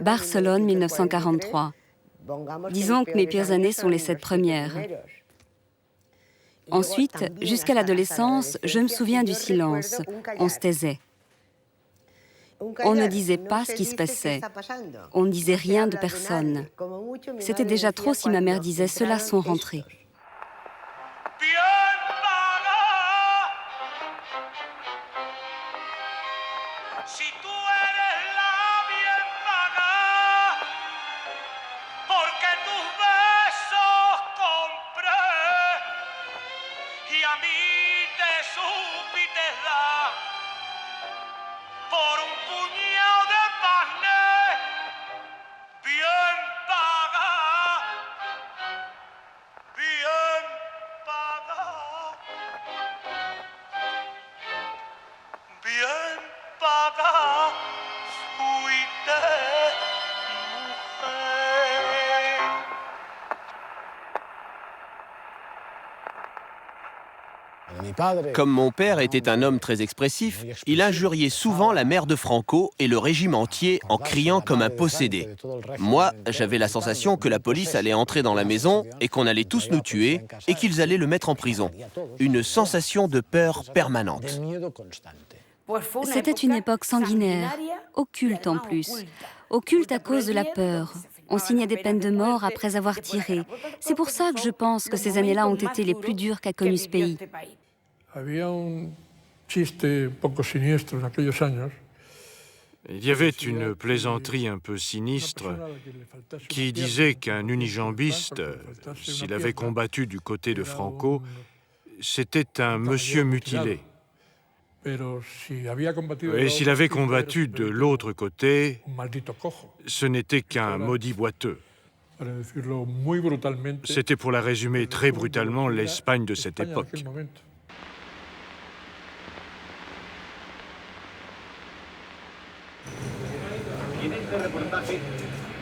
Barcelone 1943. Disons que mes pires années sont les 7 premières. Ensuite, jusqu'à l'adolescence, je me souviens du silence. On se taisait. On ne disait pas ce qui se passait. On ne disait rien de personne. C'était déjà trop si ma mère disait « ceux-là sont rentrés ». Comme mon père était un homme très expressif, il injuriait souvent la mère de Franco et le régime entier en criant comme un possédé. Moi, j'avais la sensation que la police allait entrer dans la maison et qu'on allait tous nous tuer et qu'ils allaient le mettre en prison. Une sensation de peur permanente. C'était une époque sanguinaire, occulte en plus. Occulte à cause de la peur. On signait des peines de mort après avoir tiré. C'est pour ça que je pense que ces années-là ont été les plus dures qu'a connu ce pays. Il y avait une plaisanterie un peu sinistre qui disait qu'un unijambiste, s'il avait combattu du côté de Franco, c'était un monsieur mutilé. Et s'il avait combattu de l'autre côté, ce n'était qu'un maudit boiteux. C'était, pour la résumer très brutalement, l'Espagne de cette époque.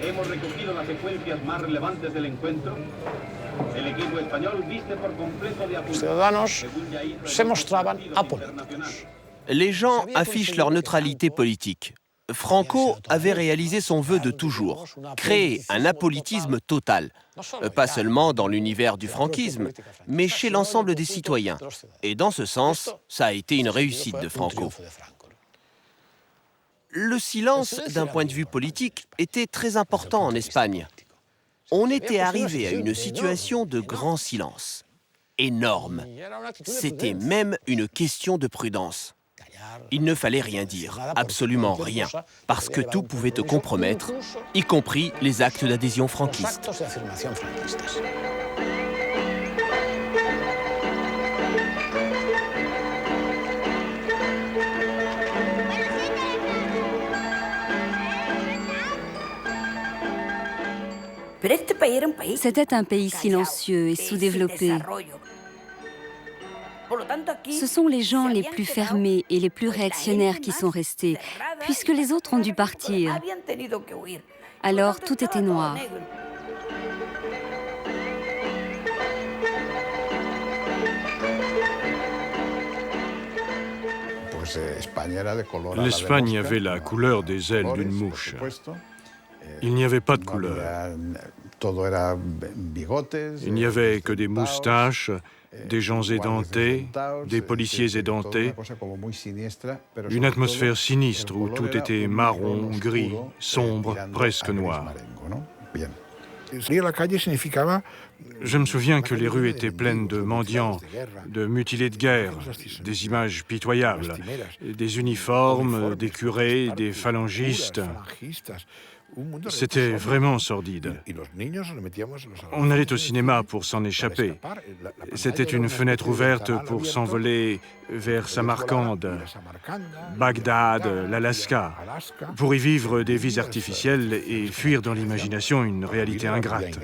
Hemos recogido las secuencias más relevantes del encuentro. El equipo español viste por completo de Los ciudadanos se mostraban apolíticos. Les gens affichent leur neutralité politique. Franco avait réalisé son vœu de toujours, créer un apolitisme total, pas seulement dans l'univers du franquisme, mais chez l'ensemble des citoyens. Et dans ce sens, ça a été une réussite de Franco. Le silence, d'un point de vue politique, était très important en Espagne. On était arrivé à une situation de grand silence, énorme. C'était même une question de prudence. Il ne fallait rien dire, absolument rien, parce que tout pouvait te compromettre, y compris les actes d'adhésion franquistes. C'était un pays silencieux et sous-développé. Ce sont les gens les plus fermés et les plus réactionnaires qui sont restés, puisque les autres ont dû partir. Alors tout était noir. L'Espagne avait la couleur des ailes d'une mouche. Il n'y avait pas de couleur. Il n'y avait que des moustaches, des gens édentés, des policiers édentés, une atmosphère sinistre où tout était marron, gris, sombre, presque noir. Je me souviens que les rues étaient pleines de mendiants, de mutilés de guerre, des images pitoyables, des uniformes, des curés, des phalangistes. C'était vraiment sordide. On allait au cinéma pour s'en échapper. C'était une fenêtre ouverte pour s'envoler vers Samarcande, Bagdad, l'Alaska, pour y vivre des vies artificielles et fuir dans l'imagination une réalité ingrate.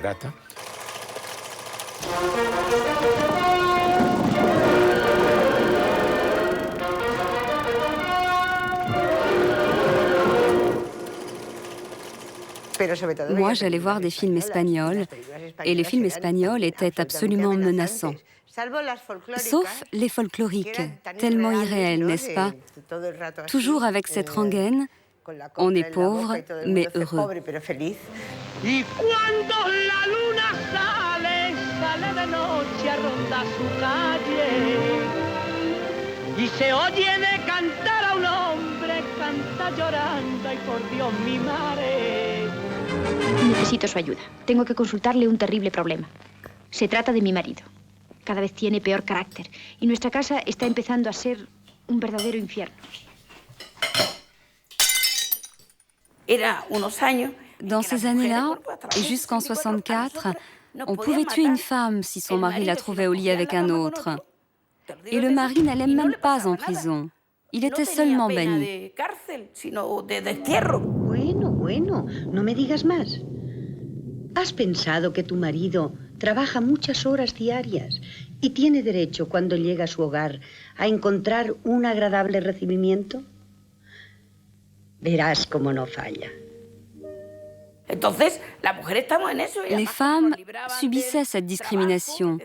Moi, j'allais voir des films espagnols, et les films espagnols étaient absolument menaçants. Sauf les folkloriques, tellement irréels, n'est-ce pas? Toujours avec cette rengaine, On est pauvre, mais heureux. Y cuando la luna sale, sale de noche a rondar su calle. Y se oye de cantar a un hombre, canta llorando, y por Dios mi madre. Necesito su ayuda. Tengo que consultarle un terrible problema. Se trata de mi marido. Cada vez tiene peor carácter. Y nuestra casa está empezando a ser un verdadero infierno. Dans ces années-là, et jusqu'en 64, on pouvait tuer une femme si son mari la trouvait au lit avec un autre. Et le mari n'allait même pas en prison. Il était seulement banni. Bueno, no me digas más. ¿Has pensado que tu marido trabaja muchas horas diarias y tiene derecho, cuando llega a su hogar, a encontrar un agradable recibimiento? Verás cómo no falla. Les femmes subissaient cette discrimination.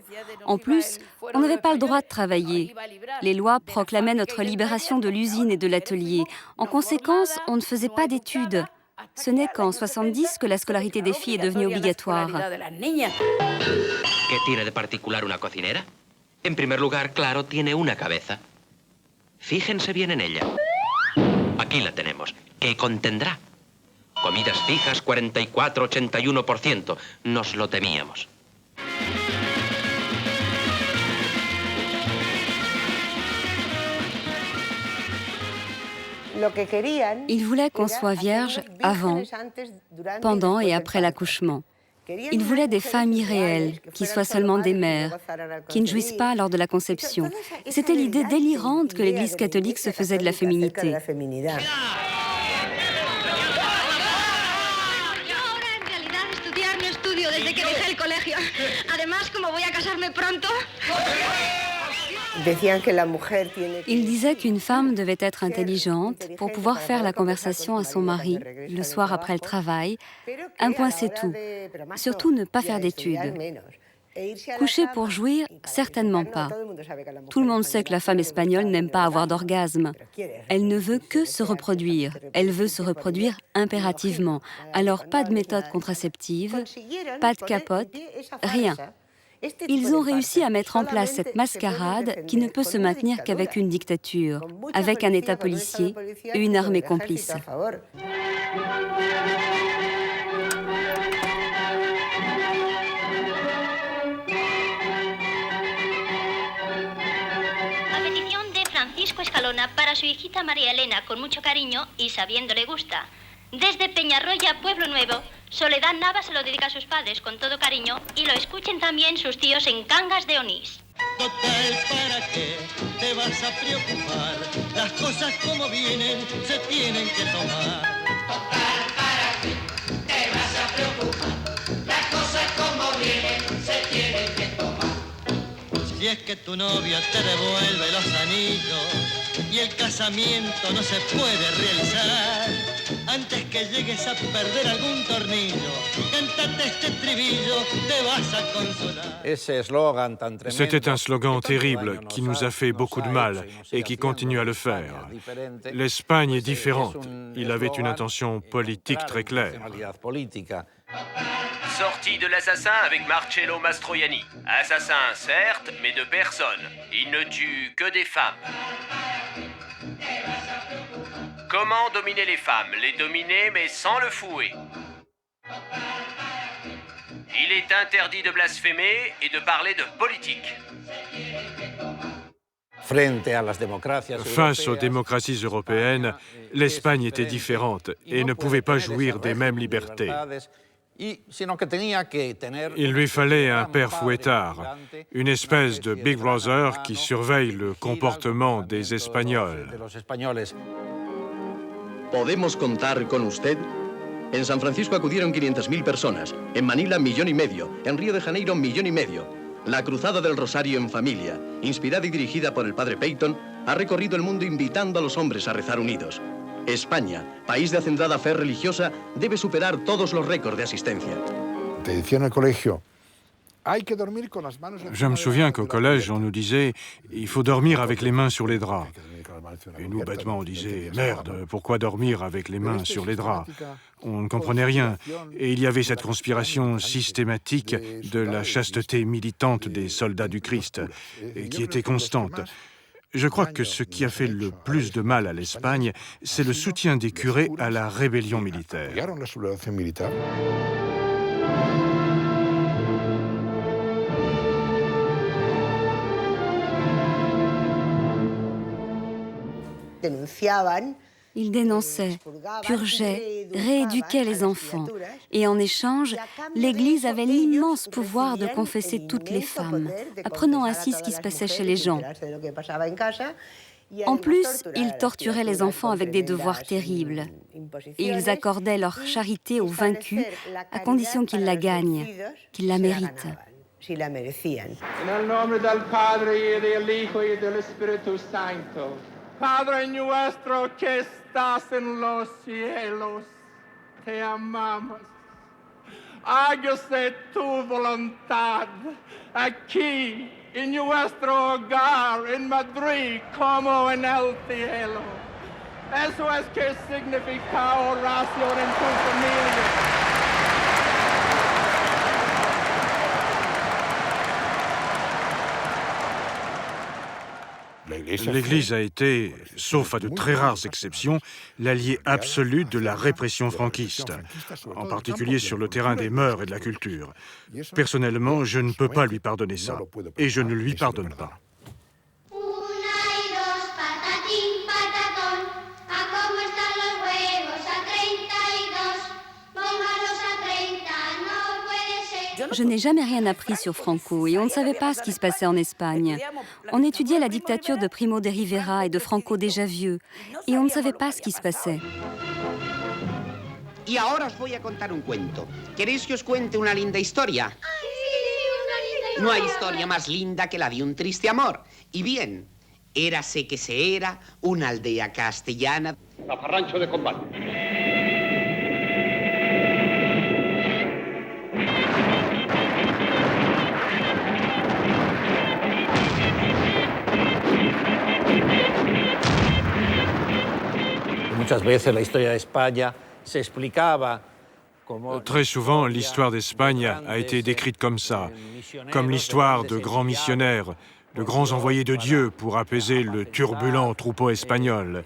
En plus, on n'avait pas le droit de travailler. Les lois proclamaient notre libération de l'usine et de l'atelier. En conséquence, on ne faisait pas d'études. Ce n'est qu'en 70 que la scolarité des filles est devenue obligatoire. ¿Qué tiene de particular una cocinera? En primer lugar, claro, tiene una cabeza. Fíjense bien en ella. Aquí la tenemos. ¿Qué contendrá? Comidas fijas, 44-81%. Nos lo temíamos. Ils voulaient qu'on soit vierge avant, pendant et après l'accouchement. Ils voulaient des familles réelles, qui soient seulement des mères, qui ne jouissent pas lors de la conception. C'était l'idée délirante que l'Église catholique se faisait de la féminité. Il disait qu'une femme devait être intelligente pour pouvoir faire la conversation à son mari le soir après le travail. Un point, c'est tout. Surtout ne pas faire d'études. Coucher pour jouir, certainement pas. Tout le monde sait que la femme espagnole n'aime pas avoir d'orgasme. Elle ne veut que se reproduire. Elle veut se reproduire impérativement. Alors pas de méthode contraceptive, pas de capote, rien. Ils ont réussi à mettre en place cette mascarade qui ne peut se maintenir qu'avec une dictature, avec un État policier et une armée complice. Francisco Escalona para su hijita María Elena con mucho cariño y sabiendo le gusta. Desde Peñarroya, Pueblo Nuevo, Soledad Nava se lo dedica a sus padres con todo cariño y lo escuchen también sus tíos en Cangas de Onís. Total, ¿para qué te vas a preocupar? Las cosas como vienen se tienen que tomar. Total, ¿para qué te vas a preocupar? Las cosas como vienen se tienen que tomar. Si es que tu novia te devuelve los anillos y el casamiento no se puede realizar antes que llegues a perder algún tornillo, cántate este estribillo, te vas a consolar. C'était un slogan terrible qui nous a fait beaucoup de mal et qui continue à le faire. L'Espagne est différente. Il avait une intention politique très claire. Sortie de l'assassin avec Marcello Mastroianni. Assassin, certes, mais de personne. Il ne tue que des femmes. Comment dominer les femmes? Les dominer, mais sans le fouet. Il est interdit de blasphémer et de parler de politique. Face aux démocraties européennes, l'Espagne était différente et ne pouvait pas jouir des mêmes libertés. Il lui fallait un père fouettard, une espèce de Big Brother qui surveille le comportement des Espagnols. ¿Podemos contar con usted? En San Francisco acudieron 500.000 personas, en Manila 1,5 millones, en Río de Janeiro 1,5 millones. La Cruzada del Rosario en familia, inspirada y dirigida por el padre Peyton, ha recorrido el mundo invitando a los hombres a rezar unidos. España, país de hacendada fe religiosa, debe superar todos los récords de asistencia. Te decía en el colegio Je me souviens qu'au collège, on nous disait « il faut dormir avec les mains sur les draps ». Et nous, bêtement, on disait « merde, pourquoi dormir avec les mains sur les draps ?» On ne comprenait rien. Et il y avait cette conspiration systématique de la chasteté militante des soldats du Christ, et qui était constante. Je crois que ce qui a fait le plus de mal à l'Espagne, c'est le soutien des curés à la rébellion militaire. Ils dénonçaient, purgeaient, rééduquaient les enfants. Et en échange, l'Église avait l'immense pouvoir de confesser toutes les femmes, apprenant ainsi ce qui se passait chez les gens. En plus, ils torturaient les enfants avec des devoirs terribles. Et ils accordaient leur charité aux vaincus, à condition qu'ils la gagnent, qu'ils la méritent. Nel nome del Padre et del Hijo et del Espíritu Santo. Padre nuestro que estás en los cielos, te amamos. Hágase tu voluntad aquí en nuestro hogar en Madrid como en el cielo. Eso es que significa oración en tu familia. L'Église a été, sauf à de très rares exceptions, l'allié absolu de la répression franquiste, en particulier sur le terrain des mœurs et de la culture. Personnellement, je ne peux pas lui pardonner ça, et je ne lui pardonne pas. Je n'ai jamais rien appris sur Franco et on ne savait pas ce qui se passait en Espagne. On étudiait la dictature de Primo de Rivera et de Franco déjà vieux et on ne savait pas ce qui se passait. Y ahora os voy a contar un cuento. ¿Queréis que os cuente una linda historia? No hay historia más linda que la de un triste amor. Y bien, érase que se era una aldea castellana. Zafarrancho de combate. Très souvent, l'histoire d'Espagne a été décrite comme ça, comme l'histoire de grands missionnaires, de grands envoyés de Dieu pour apaiser le turbulent troupeau espagnol.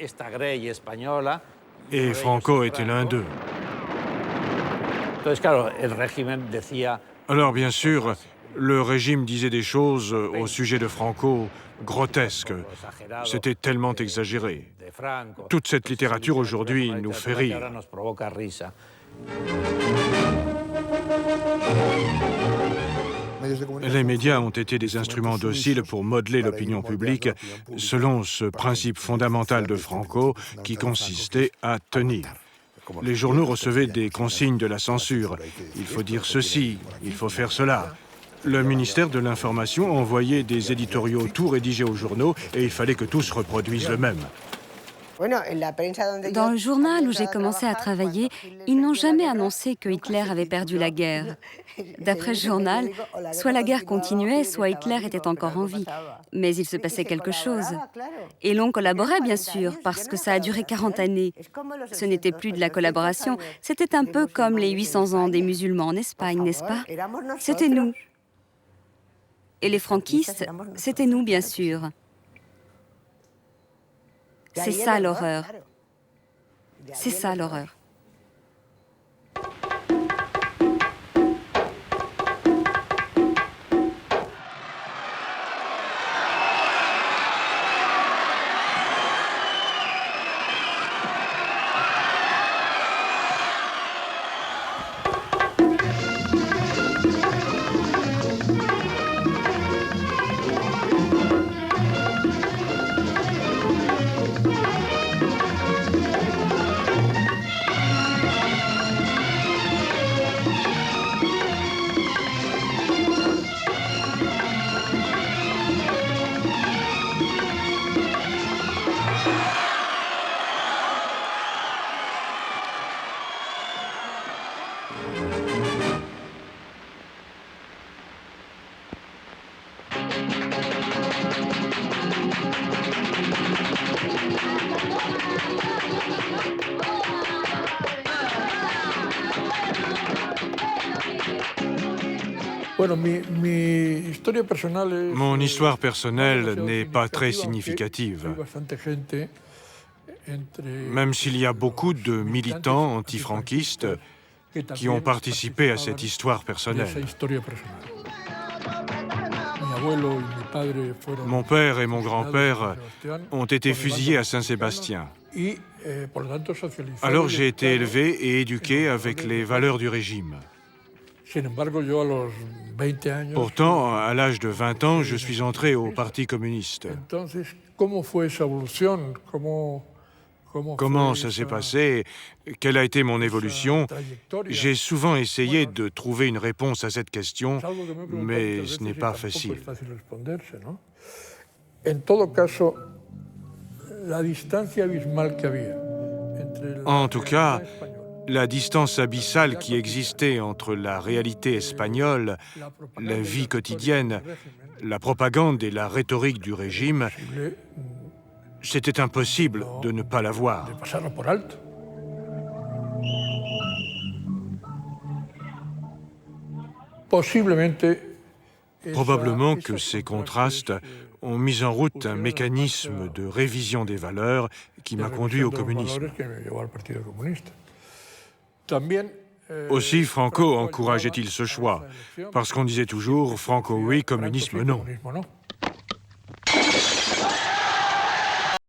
Et Franco était l'un d'eux. Alors, bien sûr, le régime disait des choses au sujet de Franco grotesques. C'était tellement exagéré. Toute cette littérature aujourd'hui nous fait rire. Les médias ont été des instruments dociles pour modeler l'opinion publique selon ce principe fondamental de Franco qui consistait à tenir. Les journaux recevaient des consignes de la censure. Il faut dire ceci, il faut faire cela. Le ministère de l'Information envoyait des éditoriaux tout rédigés aux journaux et il fallait que tous reproduisent le même. Dans le journal où j'ai commencé à travailler, ils n'ont jamais annoncé que Hitler avait perdu la guerre. D'après ce journal, soit la guerre continuait, soit Hitler était encore en vie. Mais il se passait quelque chose. Et l'on collaborait, bien sûr, parce que ça a duré 40 années. Ce n'était plus de la collaboration, c'était un peu comme les 800 ans des musulmans en Espagne, n'est-ce pas? C'était nous. Et les franquistes, c'était nous, bien sûr. C'est ça l'horreur. C'est ça l'horreur. Mon histoire personnelle n'est pas très significative, même s'il y a beaucoup de militants antifranquistes qui ont participé à cette histoire personnelle. Mon père et mon grand-père ont été fusillés à Saint-Sébastien. Alors j'ai été élevé et éduqué avec les valeurs du régime. Pourtant, à l'âge de 20 ans, je suis entré au Parti communiste. Comment ça s'est passé? Quelle a été mon évolution? J'ai souvent essayé de trouver une réponse à cette question, mais ce n'est pas facile. En tout cas, la distance abyssale qui existait entre la réalité espagnole, la vie quotidienne, la propagande et la rhétorique du régime, c'était impossible de ne pas la voir. Probablement que ces contrastes ont mis en route un mécanisme de révision des valeurs qui m'a conduit au communisme. Aussi, Franco encourageait-il ce choix, parce qu'on disait toujours « Franco oui, communisme non ».